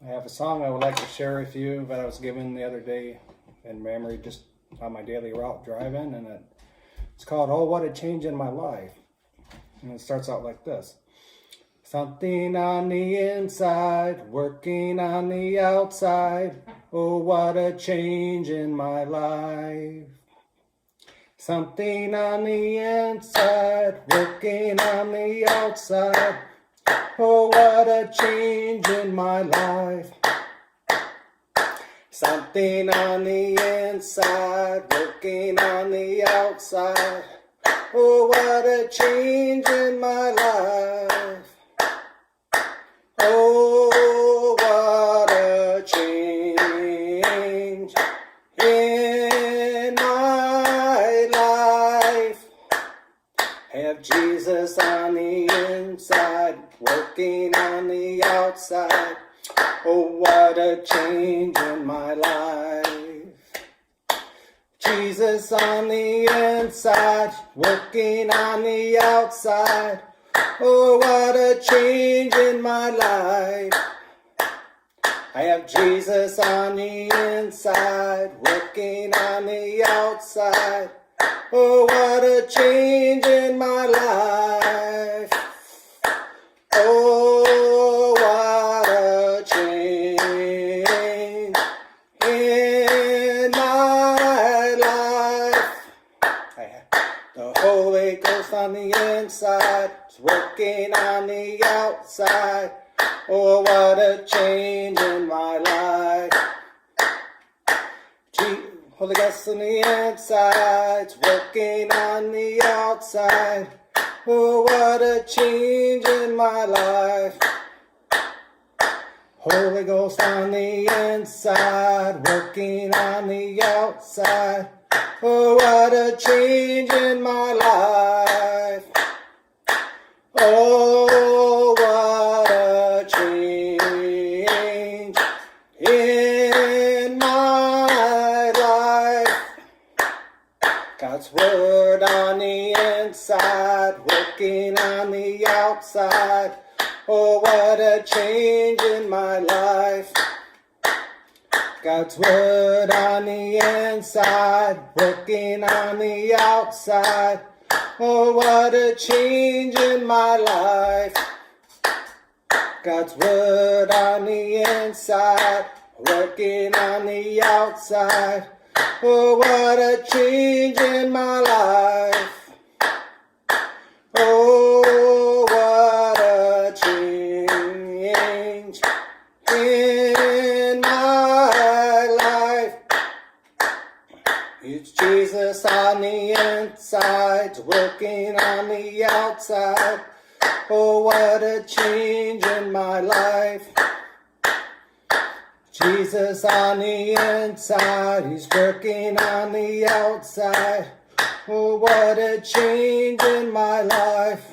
I have a song I would like to share with you that I was given the other day in memory just on my daily route driving, and it's called "Oh What a Change in My Life." And it starts out like this. Something on the inside, working on the outside. Oh, what a change in my life. Something on the inside, working on the outside. Oh, what a change in my life. Something on the inside, working on the outside. Oh, what a change in my life. Oh, what a change in my life. Have Jesus on the inside, working on the outside. Oh, what a change in my life. Jesus on the inside, working on the outside. Oh, what a change in my life. I have Jesus on the inside, working on the outside. Oh, what a change in my life. Oh, what a change in my life. I have the Holy Ghost on the inside, working on the outside. Oh, what a change in my life. Holy Ghost on the inside, working on the outside. Oh, what a change in my life. Holy Ghost on the inside, working on the outside. Oh, what a change in my life. Oh, what a change in my life. God's word on the inside, working on the outside. Oh, what a change in my life. God's word on the inside, working on the outside. Oh, what a change in my life. God's word on the inside, working on the outside. Oh, what a change in my life. Oh, what a change in my life. It's Jesus on the inside, working on the outside. Oh, what a change in my life. Jesus on the inside, he's working on the outside. Oh, what a change in my life.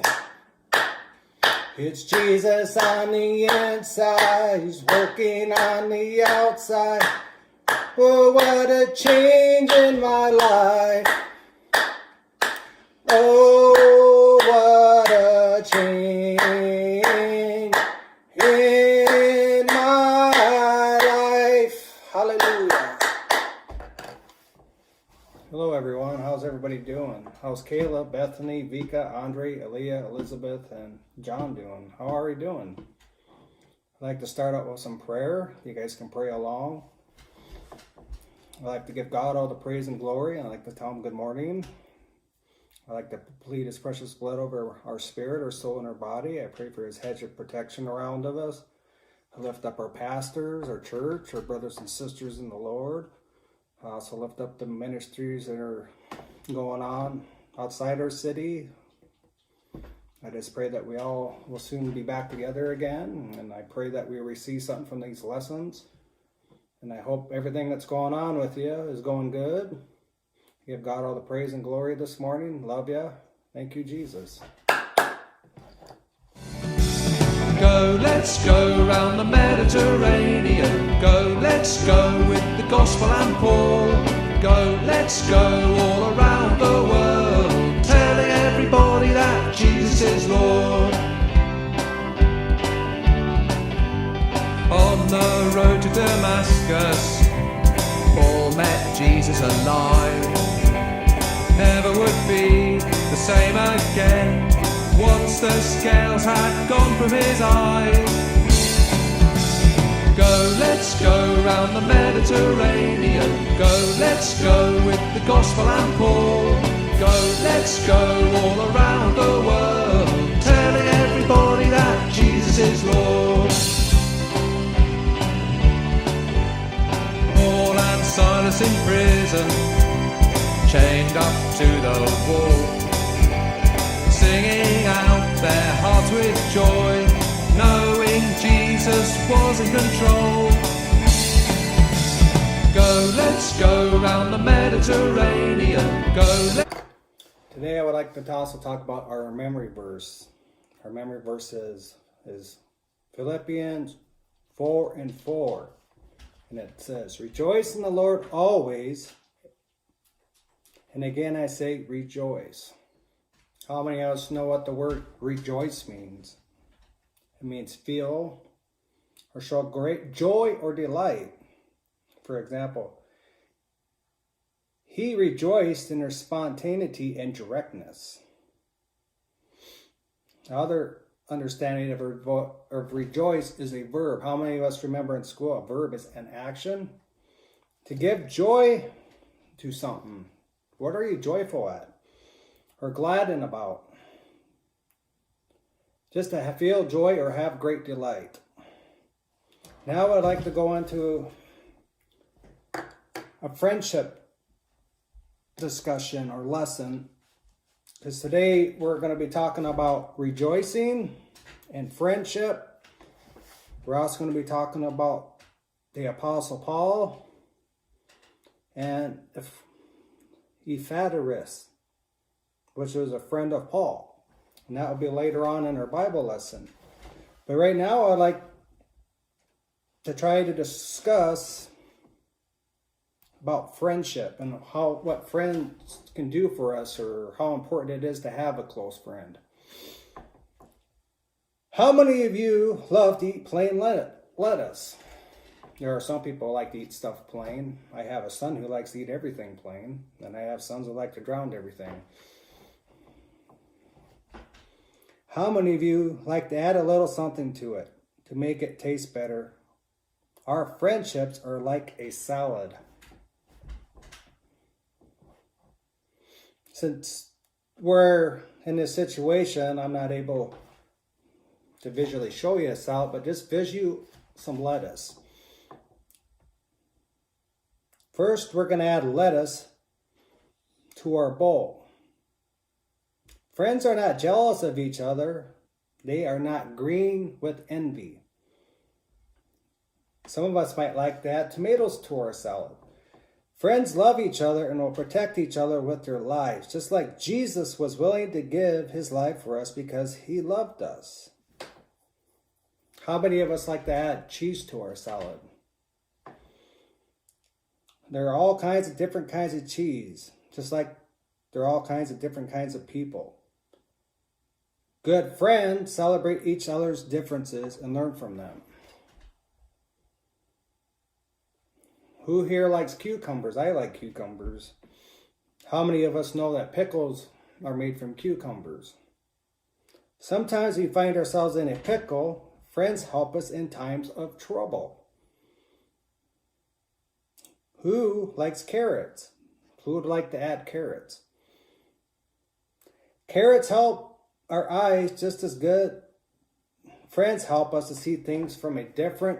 It's Jesus on the inside, he's working on the outside. Oh, what a change in my life. Oh, what a change in my life. Hallelujah. Hello everyone, how's everybody doing? How's Kayla, Bethany, Vika, Andre, Aaliyah, Elizabeth, and John doing? How are you doing? I'd like to start out with some prayer. You guys can pray along. I'd like to give God all the praise and glory. I'd like to tell him good morning. I'd like to plead his precious blood over our spirit, our soul, and our body. I pray for his hedge of protection around of us. I lift up our pastors, our church, our brothers and sisters in the Lord. I also lift up the ministries that are going on outside our city. I just pray that we all will soon be back together again. And I pray that we receive something from these lessons. And I hope everything that's going on with you is going good. Give God all the praise and glory this morning. Love you. Thank you, Jesus. Go, let's go round the Mediterranean. Go, let's go with the gospel and Paul. Go, let's go all around the world, telling everybody that Jesus is Lord. On the same again. Once the scales had gone from his eyes. Go, let's go round the Mediterranean. Go, let's go with the gospel and Paul. Go, let's go all around the world, telling everybody that Jesus is Lord. Paul and Silas in prison, chained up to the wall, singing out their hearts with joy, knowing Jesus was in control. Go, let's go round the Mediterranean. Go, Today I would like to also talk about our memory verse. Our memory verse is Philippians 4:4. And it says, rejoice in the Lord always. And again I say rejoice. How many of us know what the word rejoice means? It means feel or show great joy or delight. For example, he rejoiced in her spontaneity and directness. Other understanding of rejoice is a verb. How many of us remember in school a verb is an action? To give joy to something. What are you joyful at or gladdened about? Just to feel joy or have great delight. Now I'd like to go into a friendship discussion or lesson, because today we're going to be talking about rejoicing and friendship. We're also going to be talking about the Apostle Paul and Epaphras, which was a friend of Paul, and that will be later on in our Bible lesson. But right now I'd like to try to discuss about friendship and what friends can do for us, or how important it is to have a close friend. How many of you love to eat plain lettuce? There are some people who like to eat stuff plain. I have a son who likes to eat everything plain, and I have sons who like to drown everything. How many of you like to add a little something to it to make it taste better? Our friendships are like a salad. Since we're in this situation, I'm not able to visually show you a salad, but just visualize some lettuce. First, we're going to add lettuce to our bowl. Friends are not jealous of each other. They are not green with envy. Some of us might like to add tomatoes to our salad. Friends love each other and will protect each other with their lives, just like Jesus was willing to give his life for us because he loved us. How many of us like to add cheese to our salad? There are all kinds of different kinds of cheese, just like there are all kinds of different kinds of people. Good friends celebrate each other's differences and learn from them. Who here likes cucumbers? I like cucumbers. How many of us know that pickles are made from cucumbers? Sometimes we find ourselves in a pickle. Friends help us in times of trouble. Who likes carrots? Who would like to add carrots? Carrots help our eyes just as good. Friends help us to see things from a different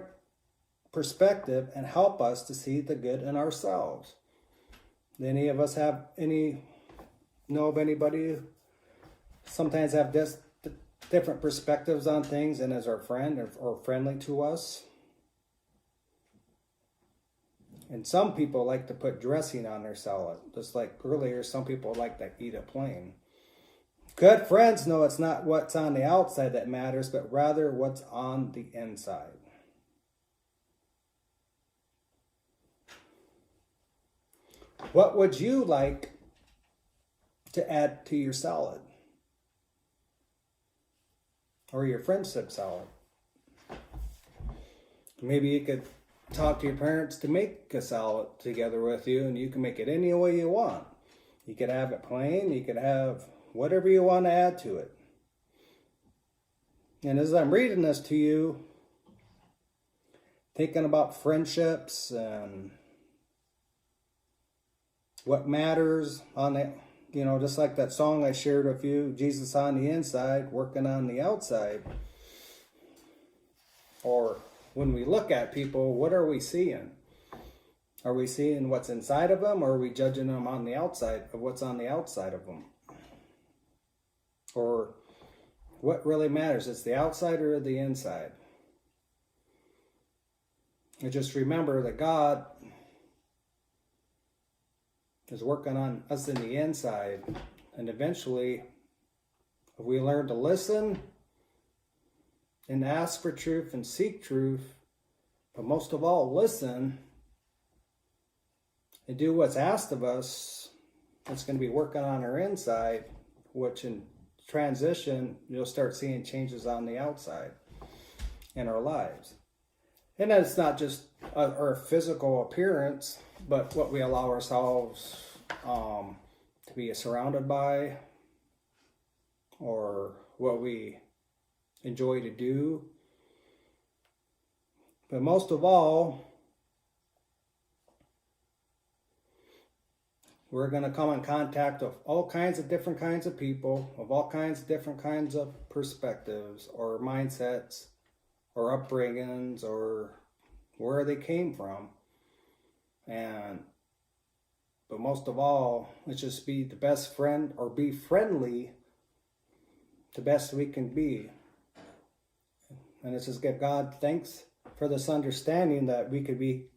perspective and help us to see the good in ourselves. Do any of us know of anybody who sometimes have different perspectives on things and is our friend or friendly to us? And some people like to put dressing on their salad. Just like earlier, some people like to eat it plain. Good friends know it's not what's on the outside that matters, but rather what's on the inside. What would you like to add to your salad? Or your friendship salad? Maybe you could talk to your parents to make a salad together with you, and you can make it any way you want. You could have it plain, you could have whatever you want to add to it. And as I'm reading this to you, thinking about friendships and what matters on the, just like that song I shared with you, Jesus on the inside, working on the outside. Or when we look at people, what are we seeing? Are we seeing what's inside of them, or are we judging them on the outside of what's on the outside of them? Or what really matters? It's the outside or the inside? And just remember that God is working on us in the inside. And eventually, if we learn to listen and ask for truth and seek truth, but most of all, listen and do what's asked of us, it's going to be working on our inside, which in transition, you'll start seeing changes on the outside in our lives. And that's not just our physical appearance, but what we allow ourselves to be surrounded by, or what we enjoy to do. But most of all, we're going to come in contact with all kinds of different kinds of people, of all kinds of different kinds of perspectives or mindsets or upbringings or where they came from. But most of all, let's just be the best friend, or be friendly the best we can be. And let's just give God thanks for this understanding that we could be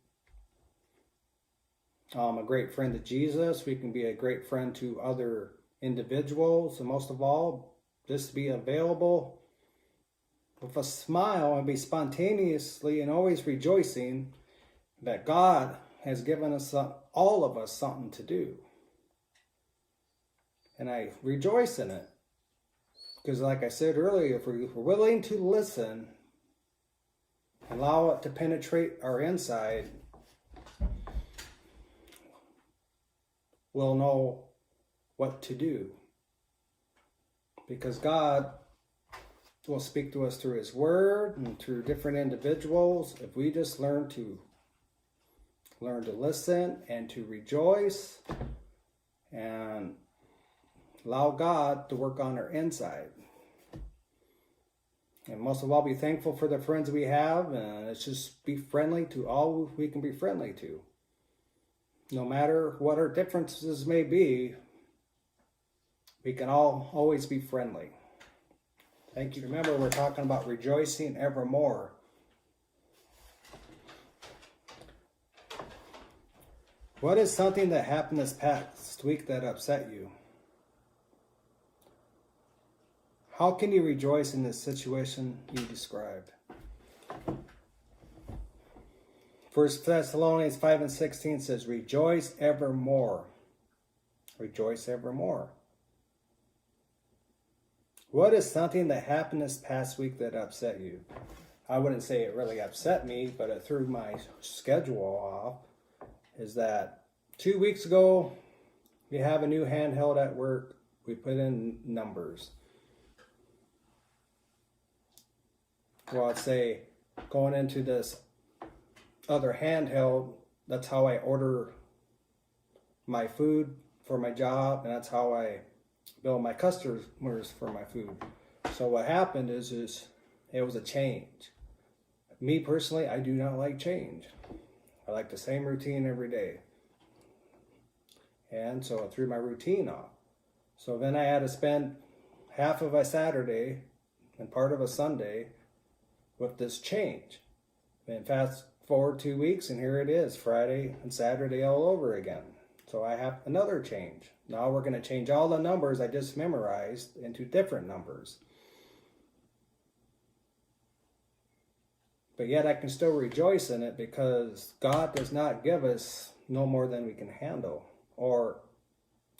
a great friend to Jesus. We can be a great friend to other individuals. And most of all, just be available with a smile and be spontaneously and always rejoicing that God has given us, all of us, something to do. And I rejoice in it. Because like I said earlier, if we're willing to listen, allow it to penetrate our inside, we'll know what to do. Because God will speak to us through His Word and through different individuals. If we just learn to listen and to rejoice and allow God to work on our inside. And most of all, be thankful for the friends we have, and let's just be friendly to all we can be friendly to. No matter what our differences may be, we can all always be friendly. Thank you. Remember, we're talking about rejoicing evermore. What is something that happened this past week that upset you? How can you rejoice in this situation you described? 1 Thessalonians 5:16 says, rejoice evermore. Rejoice evermore. What is something that happened this past week that upset you? I wouldn't say it really upset me, but it threw my schedule off. Is that 2 weeks ago, we have a new handheld at work. We put in numbers. Well, I'd say going into this other handheld, that's how I order my food for my job, and that's how I bill my customers for my food. So what happened is it was a change. Me personally, I do not like change. I like the same routine every day. And so I threw my routine off. So then I had to spend half of a Saturday and part of a Sunday with this change. And fast forward 2 weeks, and here it is, Friday and Saturday all over again. So I have another change. Now we're going to change all the numbers I just memorized into different numbers. But yet I can still rejoice in it, because God does not give us no more than we can handle. Or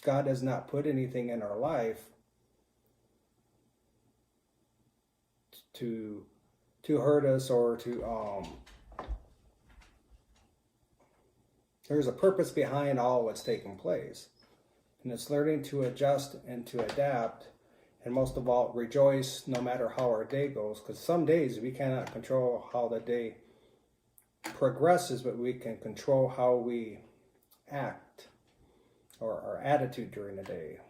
God does not put anything in our life to hurt us, or to there's a purpose behind all what's taking place. And it's learning to adjust and to adapt. And most of all, rejoice no matter how our day goes. Because some days we cannot control how the day progresses, but we can control how we act or our attitude during the day.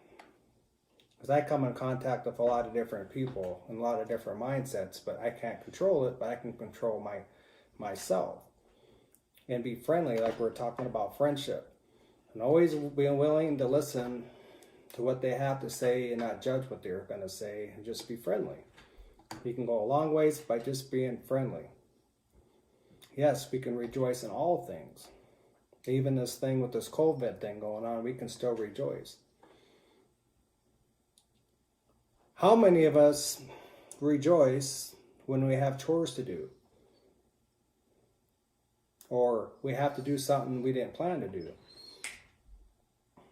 Because I come in contact with a lot of different people and a lot of different mindsets, but I can't control it, but I can control myself. And be friendly, like we're talking about friendship. And always being willing to listen to what they have to say and not judge what they're going to say, and just be friendly. You can go a long ways by just being friendly. Yes, we can rejoice in all things. Even this thing with this COVID thing going on, we can still rejoice. How many of us rejoice when we have chores to do? Or we have to do something we didn't plan to do?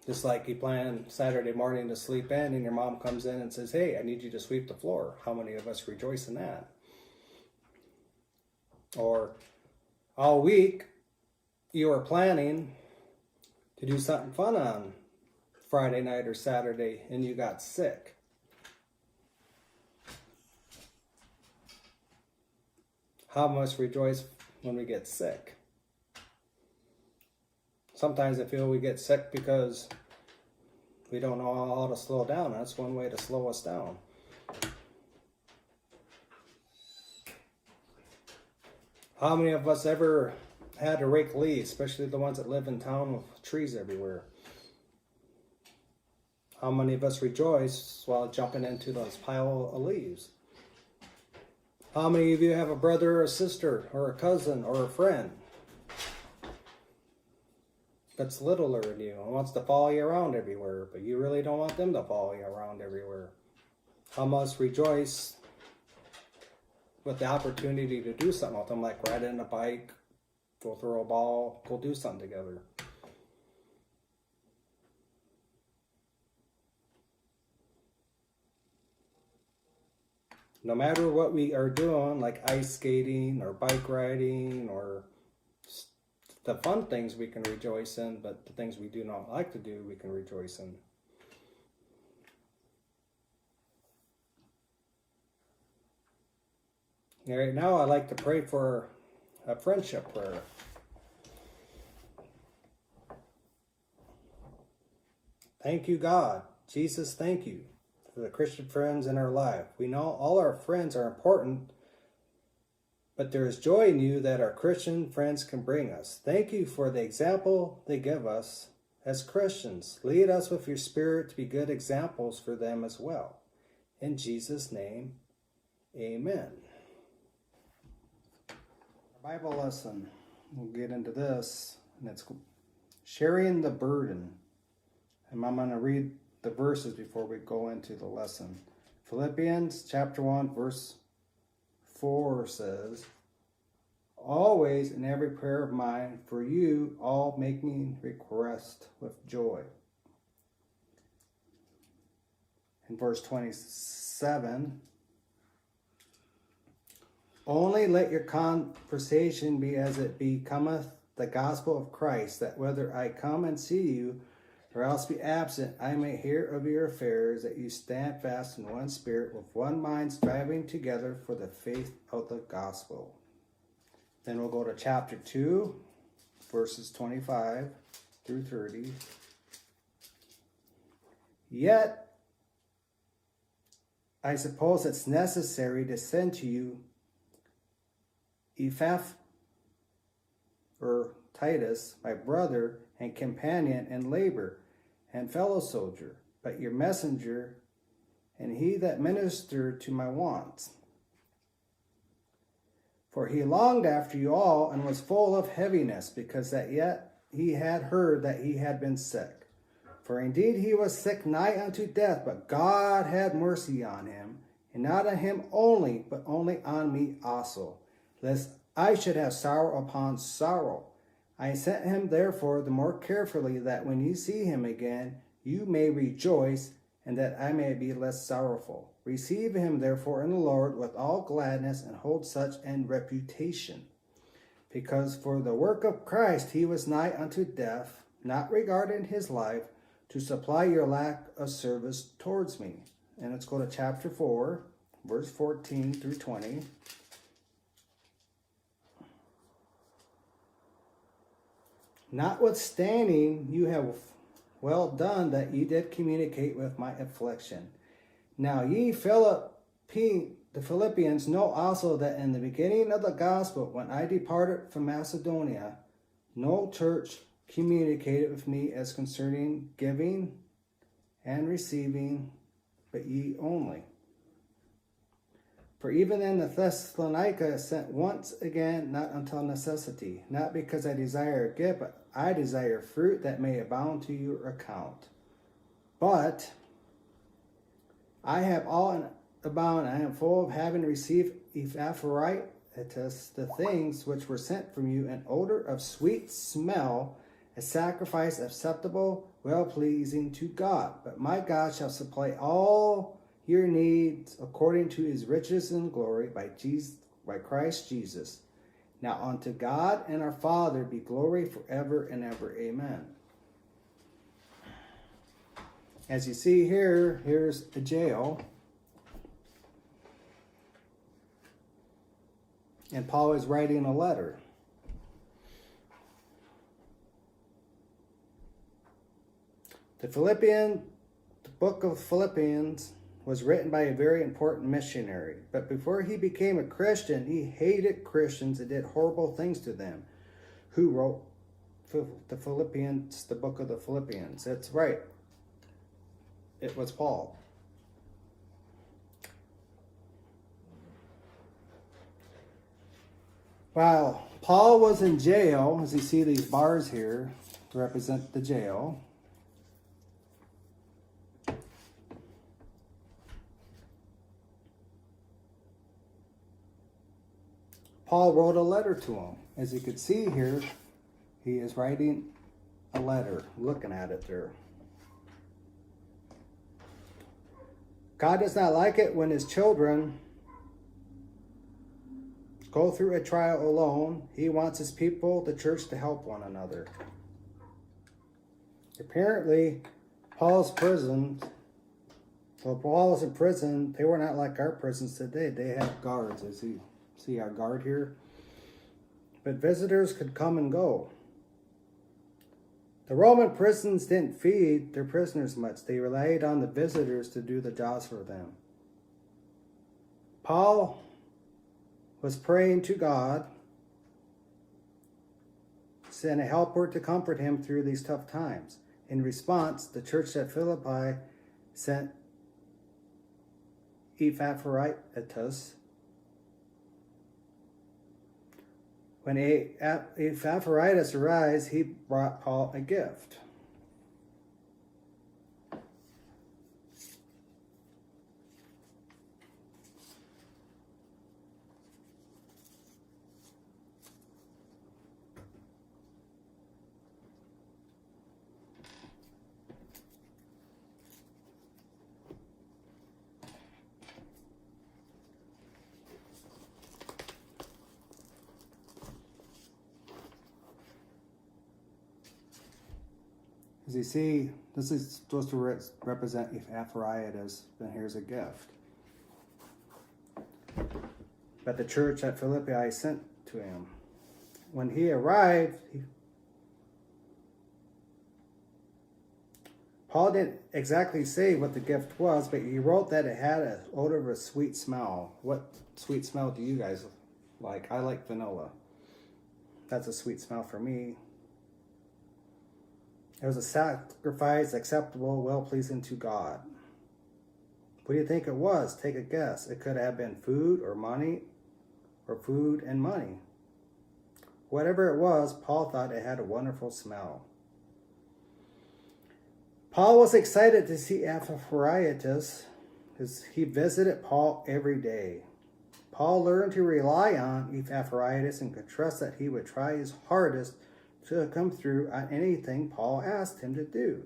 Just like you plan Saturday morning to sleep in and your mom comes in and says, hey, I need you to sweep the floor. How many of us rejoice in that? Or all week you were planning to do something fun on Friday night or Saturday and you got sick. How much rejoice when we get sick? Sometimes I feel we get sick because we don't know how to slow down. That's one way to slow us down. How many of us ever had to rake leaves, especially the ones that live in town with trees everywhere? How many of us rejoice while jumping into those pile of leaves? How many of you have a brother or a sister or a cousin or a friend that's littler than you and wants to follow you around everywhere, but you really don't want them to follow you around everywhere? How much rejoice with the opportunity to do something with them, like riding a bike, go throw a ball, go do something together. No matter what we are doing, like ice skating or bike riding or the fun things we can rejoice in, but the things we do not like to do, we can rejoice in. All right, now I'd like to pray for a friendship prayer. Thank you, God. Jesus, thank you for the Christian friends in our life. We know all our friends are important, but there is joy in you that our Christian friends can bring us. Thank you for the example they give us as Christians. Lead us with your Spirit to be good examples for them as well. In Jesus' name, amen. Our Bible lesson, we'll get into this, and it's sharing the burden. And I'm going to read the verses before we go into the lesson. Philippians chapter 1, verse 4 says, always in every prayer of mine for you all making request with joy. In verse 27, only let your conversation be as it becometh the gospel of Christ, that whether I come and see you or else be absent, I may hear of your affairs, that you stand fast in one spirit, with one mind, striving together for the faith of the gospel. Then we'll go to chapter 2, verses 25 through 30. Yet, I suppose it's necessary to send to you Epaphras, or Titus, my brother and companion in labor and fellow soldier, but your messenger, and he that ministered to my wants. For he longed after you all, and was full of heaviness, because that yet he had heard that he had been sick. For indeed he was sick nigh unto death, but God had mercy on him, and not on him only, but only on me also, lest I should have sorrow upon sorrow. I sent him therefore the more carefully, that when you see him again, you may rejoice, and that I may be less sorrowful. Receive him therefore in the Lord with all gladness, and hold such in reputation. Because for the work of Christ he was nigh unto death, not regarding his life, to supply your lack of service towards me. And let's go to chapter 4, verse 14 through 20. Notwithstanding, you have well done that ye did communicate with my affliction. Now ye the Philippians know also that in the beginning of the gospel, when I departed from Macedonia, no church communicated with me as concerning giving and receiving, but ye only. For even in the Thessalonica sent once again, not until necessity, not because I desire a gift, but I desire fruit that may abound to your account. But I have all abound, I am full of having received Epaphroditus the things which were sent from you, an odor of sweet smell, a sacrifice acceptable, well-pleasing to God. But my God shall supply all your needs according to his riches and glory by Christ Jesus. Now unto God and our Father be glory forever and ever. Amen. As you see here, here's a jail. And Paul is writing a letter. The book of Philippians was written by a very important missionary. But before he became a Christian, he hated Christians and did horrible things to them. Who wrote the Philippians, the book of the Philippians? That's right. It was Paul. While Paul was in jail, as you see these bars here to represent the jail, Paul wrote a letter to him. As you can see here, he is writing a letter, looking at it there. God does not like it when his children go through a trial alone. He wants his people, the church, to help one another. Apparently, Paul's prison, while Paul was in prison, they were not like our prisons today. They had guards, as you see our guard here. But visitors could come and go. The Roman prisons didn't feed their prisoners much. They relied on the visitors to do the jobs for them. Paul was praying to God, sent a helper to comfort him through these tough times. In response, the church at Philippi sent Epaphroditus. When Epaphroditus arrived, he brought Paul a gift. As you see, this is supposed to represent Epaphroditus, and here's a gift. But the church at Philippi sent to him. When he arrived, Paul didn't exactly say what the gift was, but he wrote that it had an odor of a sweet smell. What sweet smell do you guys like? I like vanilla. That's a sweet smell for me. It was a sacrifice acceptable, well-pleasing to God. What do you think it was? Take a guess. It could have been food or money, or food and money. Whatever it was, Paul thought it had a wonderful smell. Paul was excited to see Epaphroditus because he visited Paul every day. Paul learned to rely on Epaphroditus and could trust that he would try his hardest to come through on anything Paul asked him to do.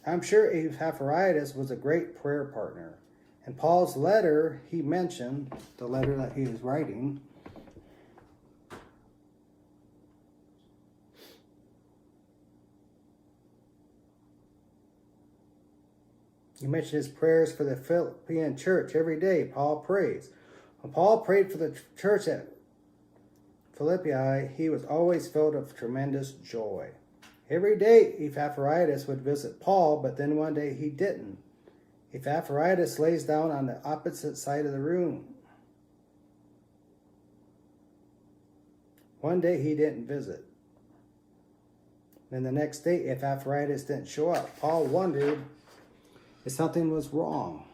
I'm sure Epaphroditus was a great prayer partner. In Paul's letter, he mentioned the letter that he was writing. He mentioned his prayers for the Philippian church. Every day, Paul prays. When Paul prayed for the church at Philippi, he was always filled with tremendous joy. Every day, Epaphroditus would visit Paul, but then one day he didn't. Epaphroditus lays down on the opposite side of the room. One day he didn't visit. Then the next day, Epaphroditus didn't show up. Paul wondered if something was wrong.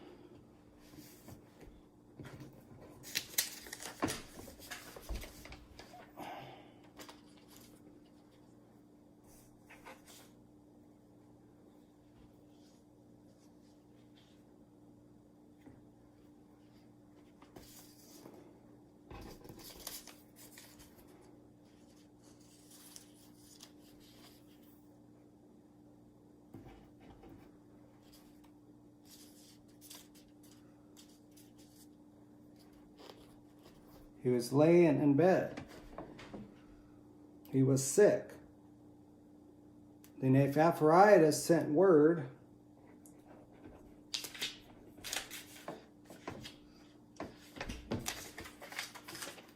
He was laying in bed. He was sick. Then Epaphroditus sent word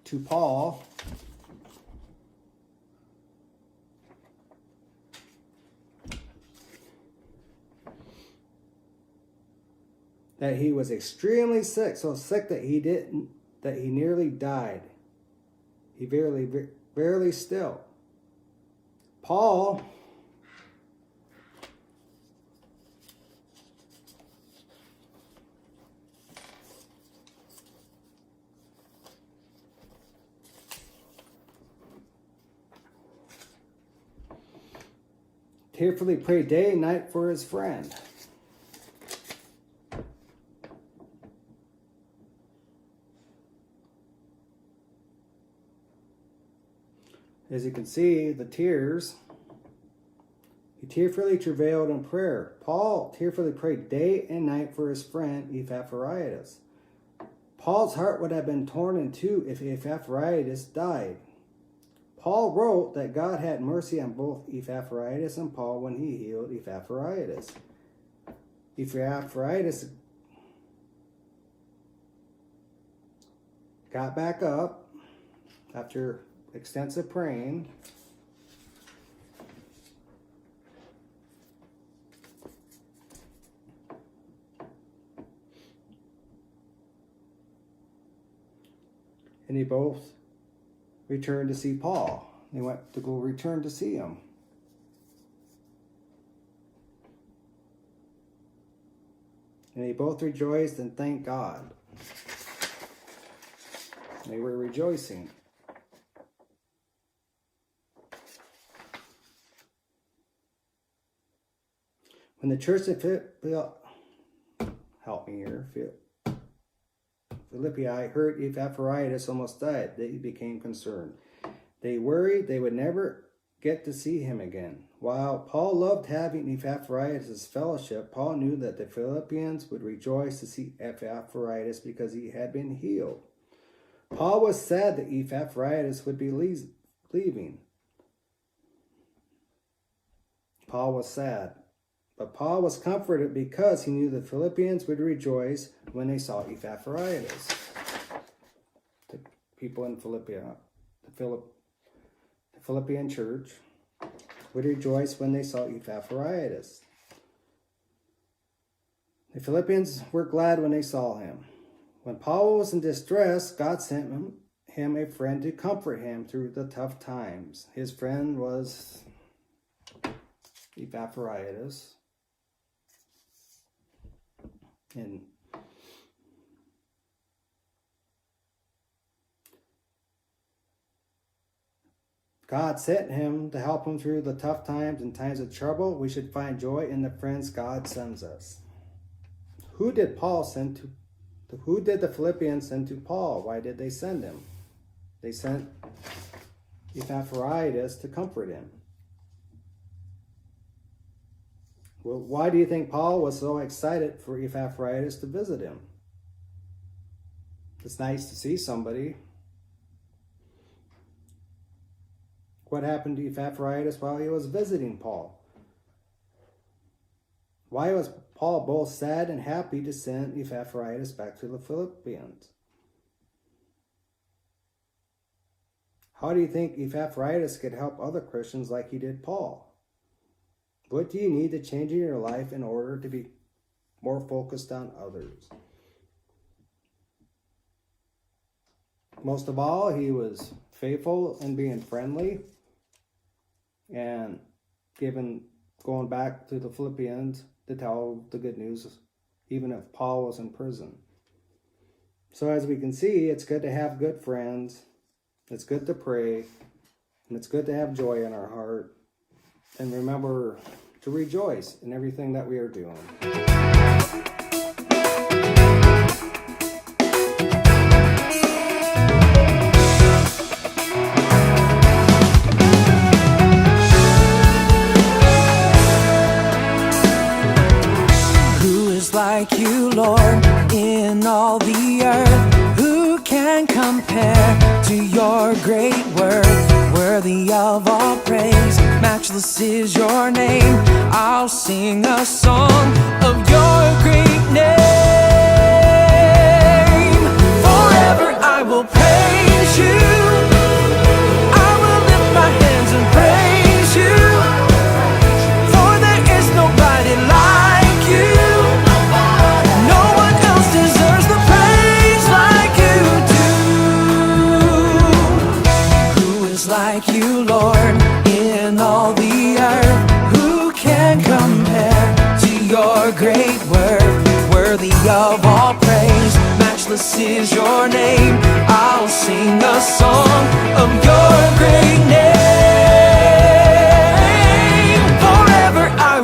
to Paul that he was extremely sick, so sick that he nearly died. He barely still. Paul tearfully prayed day and night for his friend. As you can see, the tears, he tearfully travailed in prayer. Paul tearfully prayed day and night for his friend Epaphroditus. Paul's heart would have been torn in two if Epaphroditus died. Paul wrote that God had mercy on both Epaphroditus and Paul when he healed Epaphroditus. Epaphroditus got back up after extensive praying. And they both returned to see Paul. They went to go return to see him. And they both rejoiced and thanked God. They were rejoicing. When the church at Philippi heard Epaphroditus almost died, they became concerned. They worried they would never get to see him again. While Paul loved having Epaphroditus' fellowship, Paul knew that the Philippians would rejoice to see Epaphroditus because he had been healed. Paul was sad that Epaphroditus would be leaving. Paul was sad. But Paul was comforted because he knew the Philippians would rejoice when they saw Epaphroditus. The people in Philippia, the Philippian church, would rejoice when they saw Epaphroditus. The Philippians were glad when they saw him. When Paul was in distress, God sent him a friend to comfort him through the tough times. His friend was Epaphroditus. And God sent him to help him through the tough times and times of trouble. We should find joy in the friends God sends us. Who did the Philippians send to Paul? Why did they send him? They sent Epaphroditus to comfort him. Well, why do you think Paul was so excited for Epaphroditus to visit him? It's nice to see somebody. What happened to Epaphroditus while he was visiting Paul? Why was Paul both sad and happy to send Epaphroditus back to the Philippians. How do you think Epaphroditus could help other Christians like he did Paul? What do you need to change in your life in order to be more focused on others? Most of all, he was faithful in being friendly and going back to the Philippians to tell the good news, even if Paul was in prison. So as we can see, it's good to have good friends, it's good to pray, and it's good to have joy in our heart. And remember to rejoice in everything that we are doing. Like you, Lord, in all the earth, who can compare to your great worth? Worthy of all praise, matchless is your name. I'll sing a song of your great name. Forever I will praise you. I will lift my hands and praise you, for there is nobody like you. Like you, Lord, in all the earth, who can compare to your great worth? Worthy of all praise, matchless is your name. I'll sing a song of your great name. Forever I